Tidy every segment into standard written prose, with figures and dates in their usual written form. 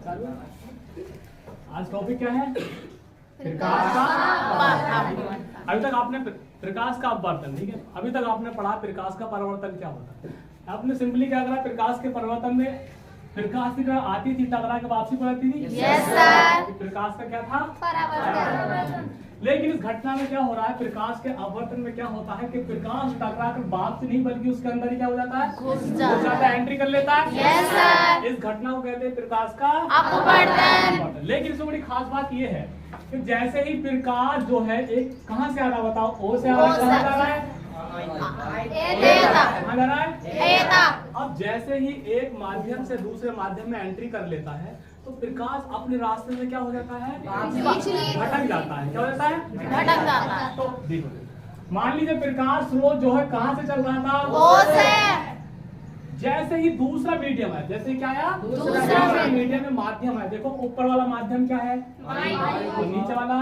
आज टॉपिक क्या है? प्रकाश का अपवर्तन। अभी तक आपने प्रकाश का अपवर्तन, ठीक है, अभी तक आपने पढ़ा प्रकाश का परावर्तन क्या होता है। आपने सिंपली क्या करा, प्रकाश के परिवर्तन में प्रकाश की तरह आती थी, टकरा के वापसी पलटती थी। Yes sir. प्रकाश का क्या था? परावर्तन। लेकिन इस घटना में क्या हो रहा है, प्रकाश के अपवर्तन में क्या होता है कि प्रकाश टकरा कर वापसी नहीं बल्कि उसके अंदर ही क्या हो जाता है, घुस जाता है, एंट्री कर लेता है। Yes sir. इस घटना को कहते हैं प्रकाश का अपवर्तन। लेकिन इसमें बड़ी खास बात यह है कि जैसे ही प्रकाश जो है एक कहां से आ रहा, बताओ, ओ से आ रहा है, कहां जा रहा है, कहां जा रहा है। अब जैसे ही एक माध्यम से दूसरे माध्यम में एंट्री कर लेता है तो प्रकाश अपने रास्ते में क्या हो जाता है, भटक जाता है। क्या हो जाता है? भटक जाता है। तो देखो, मान लीजिए प्रकाश स्रोत जो है कहां से चल रहा था, ओ से। जैसे ही दूसरा मीडियम है, जैसे क्या आया, दूसरा मीडियम में माध्यम है। देखो ऊपर वाला माध्यम क्या है, तो नीचे वाला।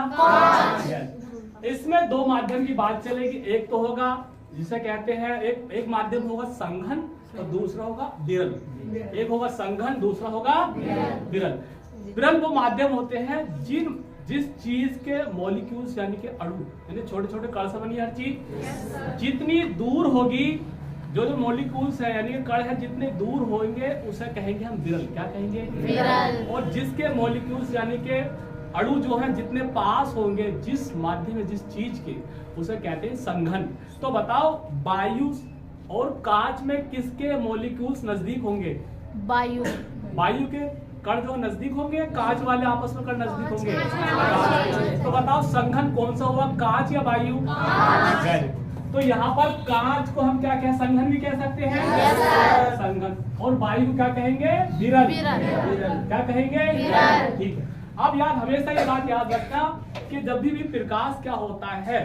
Yes. इसमें दो माध्यम की बात चलेगी। एक तो होगा जिसे कहते हैं, एक माध्यम होगा संघन और दूसरा होगा विरल। एक होगा संघन, दूसरा होगा विरल। विरल वो माध्यम होते हैं जिस चीज के मॉलिक्यूल्स यानी कि अणु, यानी छोटे छोटे कण से बनी हर चीज, जितनी दूर होगी, जो मॉलिक्यूल्स है यानी कि कण है, जितने दूर होंगे उसे कहेंगे हम विरल। क्या कहेंगे? विरल। और जिसके मॉलिक्यूल्स यानी कि अणु जो है जितने पास होंगे जिस माध्यम में जिस चीज के, उसे कहते हैं संघन। तो बताओ, वायु और कांच में किसके मॉलिक्यूल्स नजदीक होंगे? वायु। वायु के कण जो नजदीक होंगे, कांच वाले आपस में कण नजदीक होंगे। तो बताओ संघन कौन सा हुआ, कांच या वायु? तो यहाँ पर कांच को हम क्या कह, संघन भी कह सकते हैं, संघन। और वायु को क्या कहेंगे? विरल। क्या कहेंगे? ठीक है। अब याद, हमेशा ये बात याद रखना कि जब भी प्रकाश क्या होता है,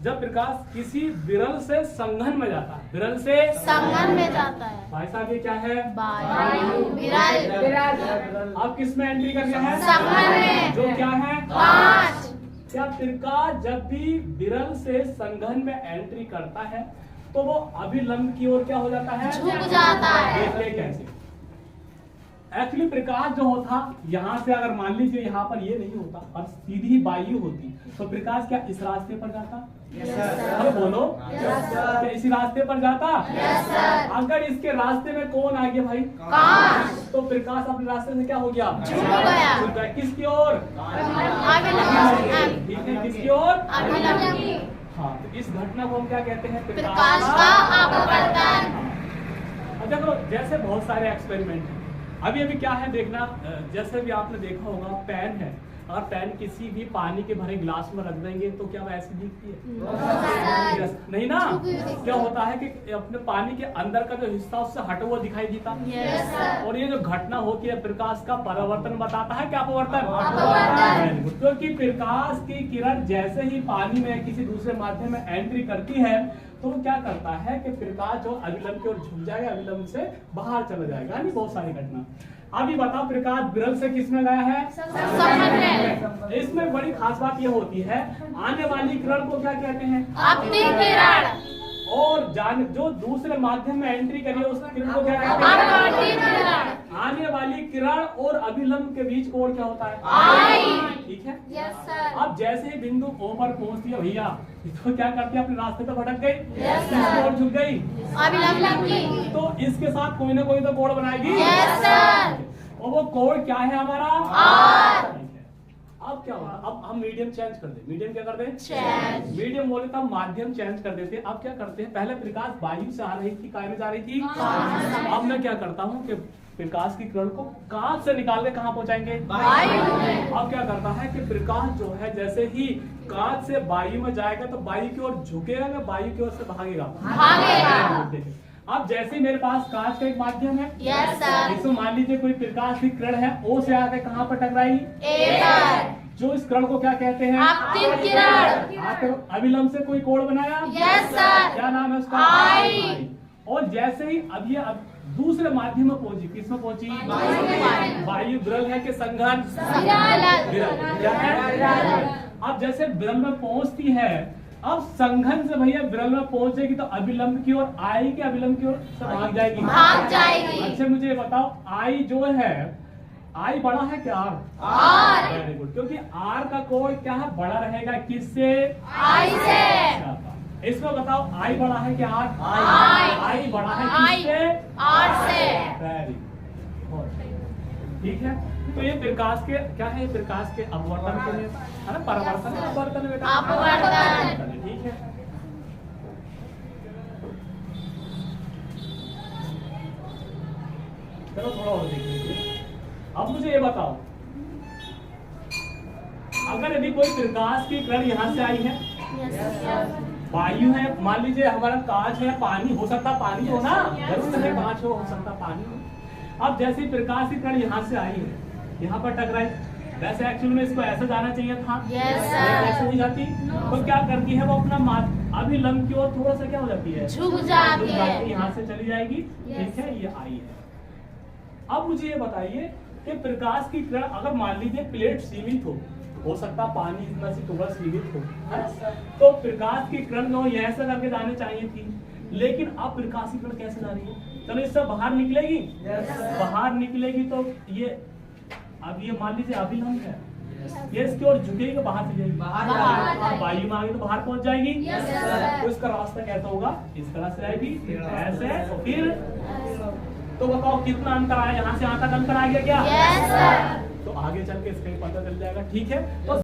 जब प्रकाश किसी विरल से संघन में जाता है, विरल से संघन में जाता है, भाई साहब ये क्या है? वायु। विरल। अब किस में एंट्री कर गया है? संघन में। जो क्या है? कांच। क्या प्रकाश जब भी विरल से संघन में एंट्री करता है तो वो अभिलंब की ओर क्या हो जाता है? झुक जाता है। देखिए कैसे। एक्चुअली प्रकाश जो होता, यहाँ से अगर मान लीजिए यहाँ पर ये नहीं होता और सीधी ही वायु होती तो प्रकाश क्या इस रास्ते पर जाता? अरे बोलो, क्या इसी रास्ते पर जाता? अगर इसके रास्ते में कौन आ गया भाई? कांच। तो प्रकाश अपने रास्ते से क्या हो गया? झुक गया। किसकी ओर? अभिलंब। ठीक है, किसकी ओर? अभिलंब। हाँ, तो इस घटना को हम क्या कहते हैं? प्रकाश का अपवर्तन। अब देखो, जैसे बहुत सारे एक्सपेरिमेंट हैं। अभी क्या है देखना, जैसे भी आपने देखा होगा, पेन है, और पेन किसी भी पानी के भरे गिलास में रख देंगे तो क्या वो ऐसी दिखती है? नहीं ना। क्या होता है कि अपने पानी के अंदर का जो हिस्सा उससे हटा हुआ दिखाई देता। और ये जो घटना होती है प्रकाश का परावर्तन बताता है। क्या अपवर्तन? क्योंकि प्रकाश की किरण जैसे ही पानी में किसी दूसरे माध्यम में एंट्री करती है तो वो क्या करता है कि प्रकाश जो अभिलंब की ओर झुक जाएगा, अभिलंब से बाहर चला जाएगा। यानी बहुत सारी घटना। अभी बताओ, प्रकाश विरल से किसमें गया है? संघन में। इसमें बड़ी खास बात यह होती है, आने वाली किरण को क्या कहते हैं? अपनी किरण। और जो दूसरे माध्यम में एंट्री करिए उस किरण को क्या कहते हैं? अपवर्ती किरण। आने वाली किरण और अभिलंब के बीच कोण क्या होता है? आई। ठीक है। Yes sir. अब जैसे ही बिंदु O पर पहुंचती है भैया, तो क्या करती है? अपने रास्ते पे भटक गई, Yes, sir. किसकी ओर झुक गई? अभिलंब की। तो इसके साथ कोई ना कोई तो कोण बनाएगी। Yes, sir. और वो कोण क्या है हमारा? R। अब क्या होगा? अब हम मीडियम चेंज कर दें। मीडियम क्या कर दें? Change। मीडियम बोले तो हम माध्यम चेंज कर देते हैं। अब क्या करते हैं, पहले प्रकाश वायु से आ रही थी, काय में जा रही थी? अब मैं क्या करता हूँ कि प्रकाश की किरण को कांच से निकाल के कहाँ पहुंचाएंगे? वायु में। अब क्या करता है कि प्रकाश जो है जैसे ही कांच से वायु में जाएगा तो वायु की ओर झुकेगा या वायु की ओर से भागेगा? अब जैसे मेरे पास कांच का एक माध्यम है, यस सर। इसमें मान लीजिए कोई प्रकाश की किरण है, O से आके कहाँ पर टकराई? ए पर। जो इस किरण को क्या कहते हैं? आपतित किरण। अभिलंब से कोई कोण बनाया? Yes sir. क्या नाम है उसका? आई। और जैसे ही अब ये दूसरे माध्यम में पहुंची, किसमें पहुंची? वायु। विरल है कि संघन? विरल। क्या है? अब जैसे विरल में पहुंचती है, अब संघन से भैया विरल में पहुंचेगी तो अभिलंब की ओर आएगी, अभिलंब की ओर से भाग जाएगी। भाग जाएगी। अच्छा मुझे बताओ, आई जो है आई बड़ा है क्या आर? आर। वेरी गुड, क्योंकि आर का कोड क्या है, बड़ा रहेगा किससे? आई से। इसमें बताओ आई बड़ा है क्या आर? आई। आई बड़ा है आई। किससे? आर से। वेरी गुड, ठीक है। तो ये प्रकाश के क्या है, प्रकाश के अपवर्तन के लिए है ना, परावर्तन अपवर्तन बेटा, अपवर्तन। ठीक है। चलो थोड़ा और देख लीजिए। अब मुझे ये बताओ, अगर यदि कोई प्रकाश की किरण यहाँ से आई है, वायु है, मान लीजिए हमारा कांच है, पानी हो सकता, पानी हो ना, जरूर है कांच हो सकता पानी हो। अब जैसे प्रकाश की किरण यहाँ से आई है, यहाँ पर टकराई, वैसे एक्चुअली में इसको ऐसे जाना चाहिए था, Yes, sir. ऐसे नहीं जाती, तो क्या करती है वो अपना अभी लंब की ओर थोड़ा सा क्या हो जाती है, झुक जाती है। यहाँ से चली जाएगी, ठीक है, ये आई है। अब मुझे ये बताइए कि प्रकाश की किरण अगर मान लीजिए प्लेट सीमित हो सकता पानी इतना सी टुकड़ा सीमित हो, है ना, तो प्रकाश की किरण जो ये ऐसा करके जाने चाहिए थी, लेकिन अब प्रकाश की किरण कैसे जा रही है? चलो इससे बाहर निकलेगी, बाहर निकलेगी तो ये अब ये मान लीजिए अभिलंब है, ये इसकी ओर झुकेगी, बाहर से जाएगी, बाहर। वायु में आगे तो बाहर पहुंच जाएगी, Yes, sir. तो इसका रास्ता कैसा होगा, इस तरह से आएगी, ऐसे, फिर तो बताओ कितना अंतर आया, यहाँ से यहाँ तक अंतर आ गया क्या? Yes, sir. तो आगे चल के इसका ही पता चल जाएगा, ठीक है। तो